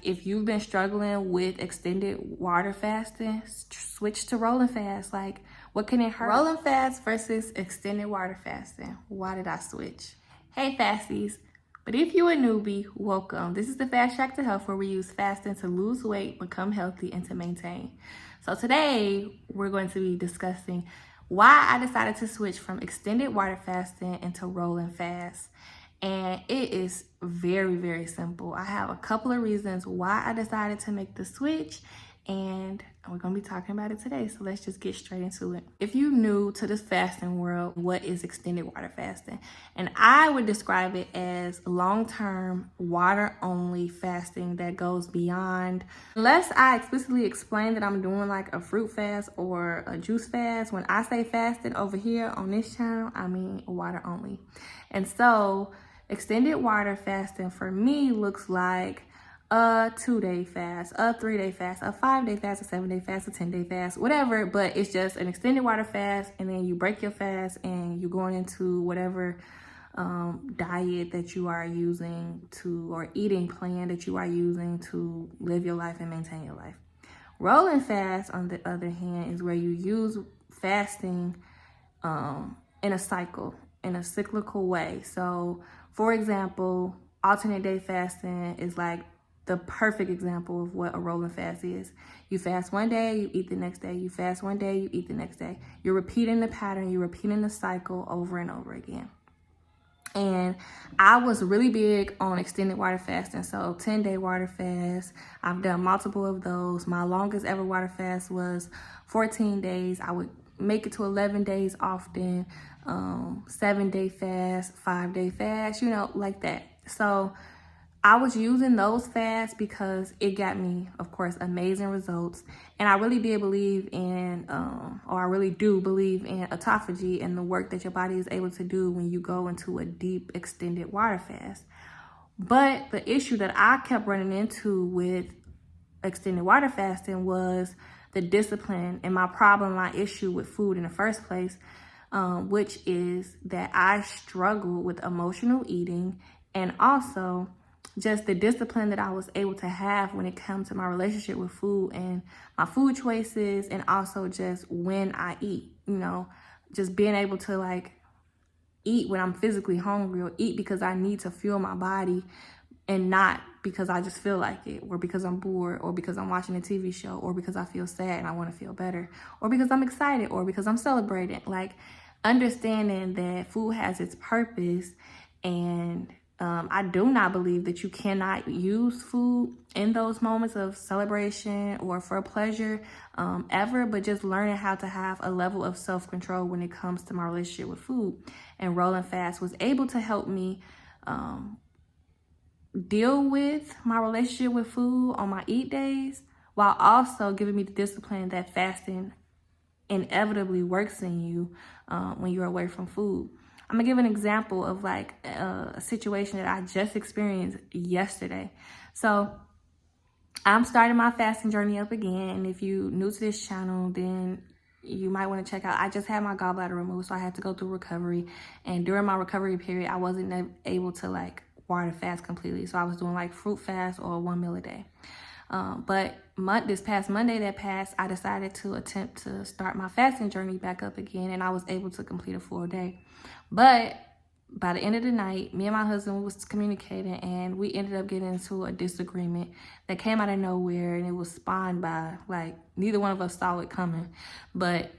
if you've been struggling with extended water fasting, switch to rolling fast. Like, what can it hurt? Rolling fast versus extended water fasting. Why did I switch? Hey fasties, but if you're a newbie, welcome. This is the Fast Track to Health, where we use fasting to lose weight, become healthy, and to maintain. So today we're going to be discussing why I decided to switch from extended water fasting into rolling fast. And it is very, very simple. I have a couple of reasons why I decided to make the switch, and we're going to be talking about it today. So let's just get straight into it. If you're new to this fasting world, what is extended water fasting? And I would describe it as long-term water-only fasting that goes beyond, unless I explicitly explain that I'm doing like a fruit fast or a juice fast. When I say fasting over here on this channel, I mean water only. And so extended water fasting for me looks like a 2-day fast, a 3-day fast, a 5-day fast, a 7-day fast, a 10-day fast, whatever. But it's just an extended water fast, and then you break your fast and you're going into whatever diet that you are using to, or eating plan that you are using to live your life and maintain your life. Rolling fast, on the other hand, is where you use fasting in a cycle, in a cyclical way. So for example, alternate day fasting is like the perfect example of what a rolling fast is. You fast one day, you eat the next day. You fast one day, you eat the next day. You're repeating the pattern, you're repeating the cycle over and over again. And I was really big on extended water fasting. So 10-day water fast, I've done multiple of those. My longest ever water fast was 14 days. I would make it to 11 days often, 7-day fast, 5-day fast, like that. So I was using those fasts because it got me, of course, amazing results. And I really did believe in, or I really do believe in autophagy and the work that your body is able to do when you go into a deep extended water fast. But the issue that I kept running into with extended water fasting was the discipline and my issue with food in the first place, which is that I struggle with emotional eating, and also just the discipline that I was able to have when it comes to my relationship with food and my food choices, and also just when I eat, just being able to like eat when I'm physically hungry, or eat because I need to fuel my body, and not because I just feel like it, or because I'm bored, or because I'm watching a TV show, or because I feel sad and I want to feel better, or because I'm excited, or because I'm celebrating. Like, understanding that food has its purpose. And I do not believe that you cannot use food in those moments of celebration or for pleasure ever, but just learning how to have a level of self-control when it comes to my relationship with food. And rolling fast was able to help me deal with my relationship with food on my eat days, while also giving me the discipline that fasting inevitably works in you when you're away from food. I'm gonna give an example of like a situation that I just experienced yesterday. So I'm starting my fasting journey up again, and if you're new to this channel, then you might want to check out. I just had my gallbladder removed, so I had to go through recovery, and during my recovery period, I wasn't able to like water fast completely. So I was doing like fruit fast or 1 meal a day. But this past Monday that passed, I decided to attempt to start my fasting journey back up again, and I was able to complete a full day. But by the end of the night, me and my husband was communicating, and we ended up getting into a disagreement that came out of nowhere, and it was spawned by, like, neither one of us saw it coming. But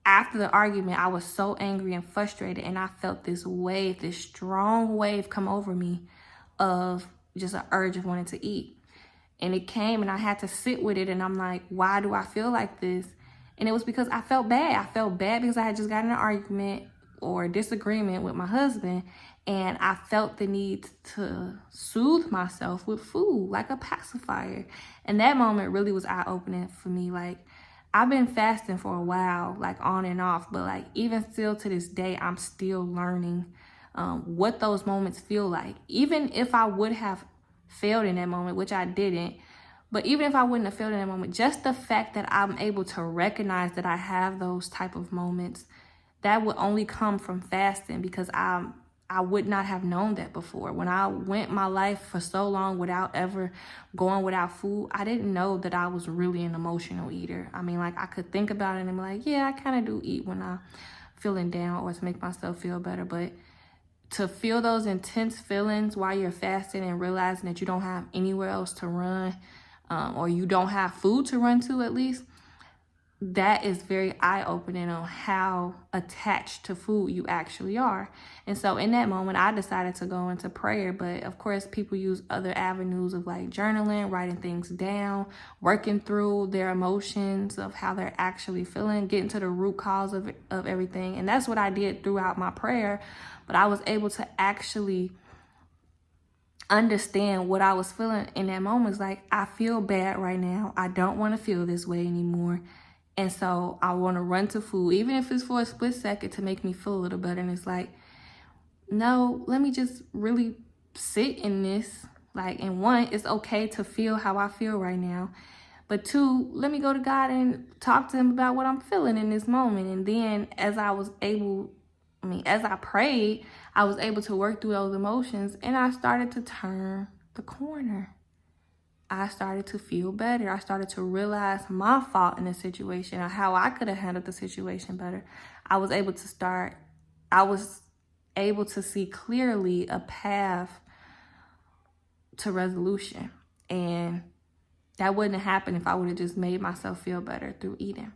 after the argument, I was so angry and frustrated, and I felt this wave, this strong wave come over me of just an urge of wanting to eat. And it came, and I had to sit with it, and I'm like, why do I feel like this? And it was because I felt bad. I felt bad because I had just gotten in an argument or a disagreement with my husband, and I felt the need to soothe myself with food, like a pacifier. And that moment really was eye-opening for me. Like, I've been fasting for a while, like on and off, but like even still to this day, I'm still learning what those moments feel like. Even if I would have failed in that moment, which I didn't, but even if I wouldn't have failed in that moment, just the fact that I'm able to recognize that I have those type of moments, that would only come from fasting, because I'm I would not have known that before. When I went my life for so long without ever going without food, I didn't know that I was really an emotional eater. I mean, like, I could think about it and be like, yeah, I kind of do eat when I'm feeling down or to make myself feel better. But to feel those intense feelings while you're fasting and realizing that you don't have anywhere else to run, or you don't have food to run to at least, that is very eye-opening on how attached to food you actually are. And so in that moment, I decided to go into prayer. But of course, people use other avenues of like journaling, writing things down, working through their emotions of how they're actually feeling, getting to the root cause of everything. And that's what I did throughout my prayer. But I was able to actually understand what I was feeling in that moment. It's like, I feel bad right now. I don't want to feel this way anymore. And so I want to run to food, even if it's for a split second, to make me feel a little better. And it's like, no, let me just really sit in this. Like, and one, it's okay to feel how I feel right now. But two, let me go to God and talk to him about what I'm feeling in this moment. And then as I prayed, I was able to work through those emotions, and I started to turn the corner. I started to feel better. I started to realize my fault in the situation or how I could have handled the situation better. I was able to see clearly a path to resolution. And that wouldn't have happened if I would have just made myself feel better through eating.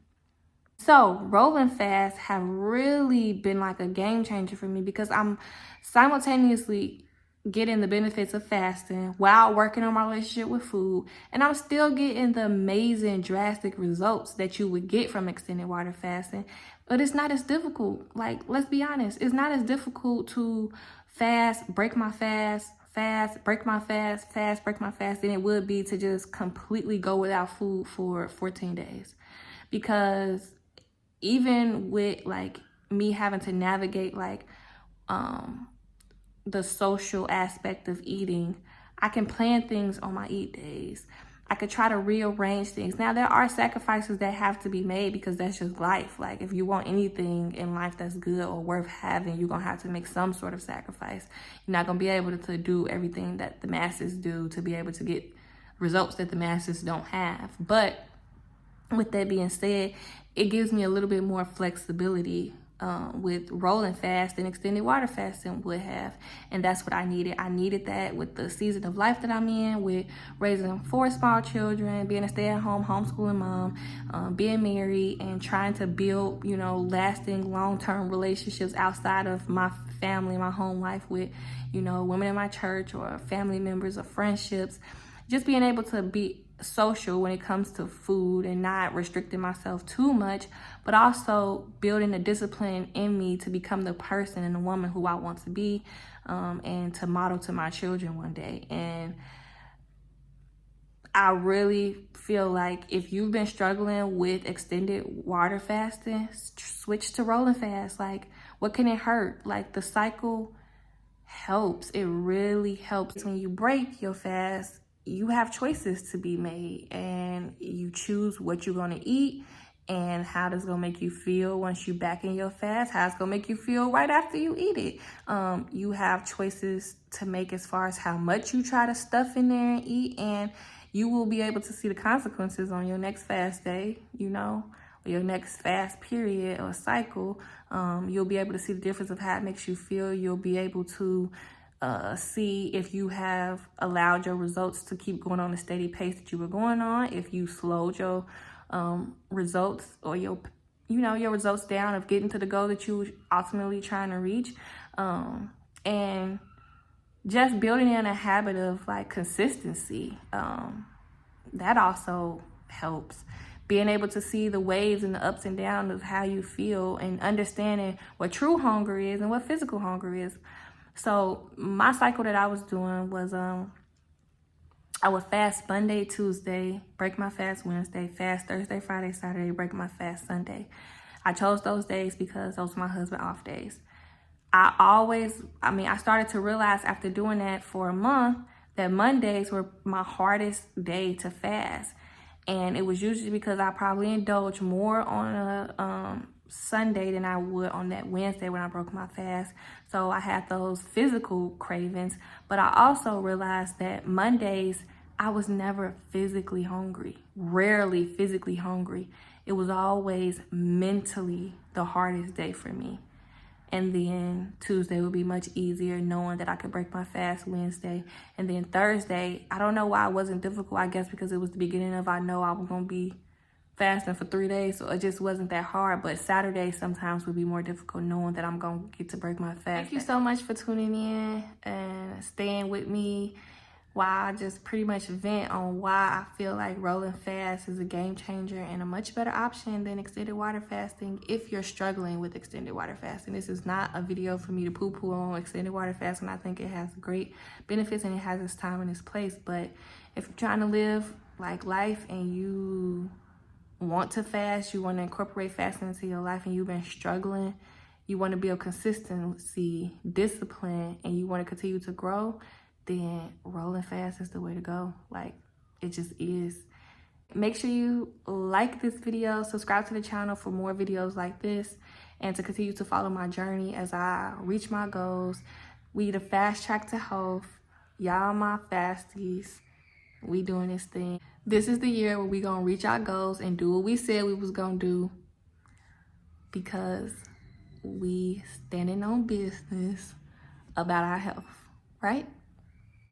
So rolling fasts have really been like a game changer for me, because I'm simultaneously getting the benefits of fasting while working on my relationship with food. And I'm still getting the amazing drastic results that you would get from extended water fasting. But it's not as difficult. Like, let's be honest. It's not as difficult to fast, break my fast, fast, break my fast, fast, break my fast, than it would be to just completely go without food for 14 days. Because even with like me having to navigate like the social aspect of eating, I can plan things on my eat days. I could try to rearrange things. Now, there are sacrifices that have to be made, because that's just life. Like, if you want anything in life that's good or worth having, you're going to have to make some sort of sacrifice. You're not going to be able to do everything that the masses do to be able to get results that the masses don't have. But with that being said, it gives me a little bit more flexibility with rolling fast than extended water fasting would have. And that's what I needed. I needed that with the season of life that I'm in, with raising 4 small children, being a stay-at-home homeschooling mom, being married, and trying to build, lasting long-term relationships outside of my family, my home life with, women in my church or family members or friendships. Just being able to be social when it comes to food and not restricting myself too much, but also building the discipline in me to become the person and the woman who I want to be, and to model to my children one day. And I really feel like if you've been struggling with extended water fasting, switch to rolling fast. Like, what can it hurt? Like, the cycle helps. It really helps. When you break your fast, you have choices to be made, and you choose what you're going to eat and how that's going to make you feel once you back in your fast, how it's going to make you feel right after you eat it. You have choices to make as far as how much you try to stuff in there and eat, and you will be able to see the consequences on your next fast day, or your next fast period or cycle. You'll be able to see the difference of how it makes you feel. You'll be able to see if you have allowed your results to keep going on the steady pace that you were going on, if you slowed your results or your results down of getting to the goal that you were ultimately trying to reach. And just building in a habit of like consistency, that also helps. Being able to see the waves and the ups and downs of how you feel, and understanding what true hunger is and what physical hunger is. So my cycle that I was doing was I would fast Monday, Tuesday, break my fast Wednesday, fast Thursday, Friday, Saturday, break my fast Sunday. I chose those days because those were my husband's off days. I started to realize after doing that for a month that Mondays were my hardest day to fast. And it was usually because I probably indulged more on a Sunday than I would on that Wednesday when I broke my fast. So I had those physical cravings, but I also realized that Mondays, I was never physically hungry, rarely physically hungry. It was always mentally the hardest day for me. And then Tuesday would be much easier, knowing that I could break my fast Wednesday. And then Thursday, I don't know why it wasn't difficult. I guess because it was the beginning of, I know I was going to be fasting for 3 days. So it just wasn't that hard. But Saturday sometimes would be more difficult, knowing that I'm going to get to break my fast. Thank you so much for tuning in and staying with me while I just pretty much vent on why I feel like rolling fast is a game changer and a much better option than extended water fasting if you're struggling with extended water fasting. This is not a video for me to poo-poo on extended water fasting. I think it has great benefits and it has its time and its place. But if you're trying to live like life and you want to fast, you want to incorporate fasting into your life, and you've been struggling, you want to build consistency, discipline, and you want to continue to grow, then rolling fast is the way to go. Like, it just is. Make sure you like this video, subscribe to the channel for more videos like this, and to continue to follow my journey as I reach my goals. We the fast track to health. Y'all my fasties. We doing this thing. This is the year where we gonna reach our goals and do what we said we was gonna do, because we standing on business about our health, right?